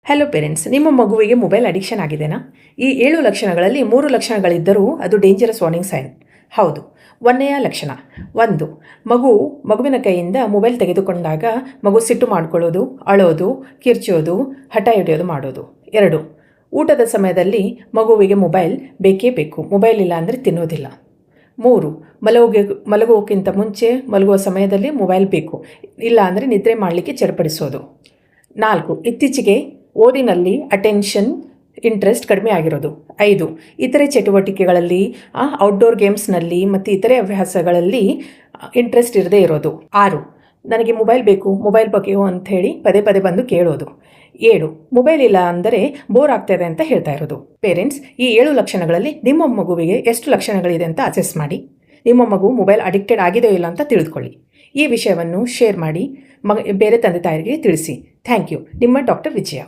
Hello parents, ನಿಮ್ಮ ಮಗುವಿಗೆ mobile addiction ಆಗಿದೆನಾ? ಈ 7 ಲಕ್ಷಣಗಳಲ್ಲಿ 3 ಲಕ್ಷಣಗಳಿದ್ದರೂ ಅದು ಡೇಂಜರಸ್ ವಾರ್ನಿಂಗ್ ಸೈನ್. ಹೌದು. 1ನೆಯ ಲಕ್ಷಣ, 1 ಮಗುವಿನ ಕೈಯಿಂದ ಮೊಬೈಲ್ ತೆಗೆದುಕೊಂಡಾಗ ಮಗು ಸಿಟ್ಟು ಮಾಡ್ಕೊಳ್ಳೋದು, ಅಳೋದು, ಕಿರ್ಚೋದು, ಹಠ ಹಿಡಿಯೋದು ಮಾಡೋದು. 2 ಊಟದ ಸಮಯದಲ್ಲಿ ಮಗುವಿಗೆ ಮೊಬೈಲ್ ಬೇಕೇ ಬೇಕು, ಮೊಬೈಲ್ ಇಲ್ಲ ಅಂದರೆ ತಿನ್ನೋದಿಲ್ಲ. 3 ಮಲಗೋಕ್ಕಿಂತ ಮುಂಚೆ ಮಲಗುವ ಸಮಯದಲ್ಲಿ ಮೊಬೈಲ್ ಬೇಕು, ಇಲ್ಲ ಅಂದರೆ ನಿದ್ರೆ ಮಾಡಲಿಕ್ಕೆ ಚಡಪಡಿಸೋದು. 4 ಇತ್ತೀಚೆಗೆ ಓದಿನಲ್ಲಿ ಅಟೆನ್ಷನ್ ಇಂಟ್ರೆಸ್ಟ್ ಕಡಿಮೆ ಆಗಿರೋದು. 5 ಇತರೆ ಚಟುವಟಿಕೆಗಳಲ್ಲಿ, ಔಟ್ಡೋರ್ ಗೇಮ್ಸ್ನಲ್ಲಿ ಮತ್ತು ಇತರೆ ಅಭ್ಯಾಸಗಳಲ್ಲಿ ಇಂಟ್ರೆಸ್ಟ್ ಇರದೇ ಇರೋದು. 6 ನನಗೆ ಮೊಬೈಲ್ ಬೇಕು, ಮೊಬೈಲ್ ಬೇಕೋ ಅಂಥೇಳಿ ಪದೇ ಪದೇ ಬಂದು ಕೇಳೋದು. 7 ಮೊಬೈಲ್ ಇಲ್ಲ ಅಂದರೆ ಬೋರ್ ಆಗ್ತಾಯಿದೆ ಅಂತ ಹೇಳ್ತಾ ಇರೋದು. ಪೇರೆಂಟ್ಸ್, ಈ 7 ಲಕ್ಷಣಗಳಲ್ಲಿ ನಿಮ್ಮ ಮಗುವಿಗೆ ಎಷ್ಟು ಲಕ್ಷಣಗಳಿದೆ ಅಂತ ಅಸೆಸ್ ಮಾಡಿ ನಿಮ್ಮ ಮಗು ಮೊಬೈಲ್ ಅಡಿಕ್ಟೆಡ್ ಆಗಿದೆಯೋ ಇಲ್ಲ ಅಂತ ತಿಳಿದುಕೊಳ್ಳಿ. ಈ ವಿಷಯವನ್ನು ಶೇರ್ ಮಾಡಿ ಬೇರೆ ತಂದೆ ತಾಯಿಗೆ ತಿಳಿಸಿ. Thank you. ನಿಮ್ಮ ಡಾಕ್ಟರ್ ವಿಜಯ.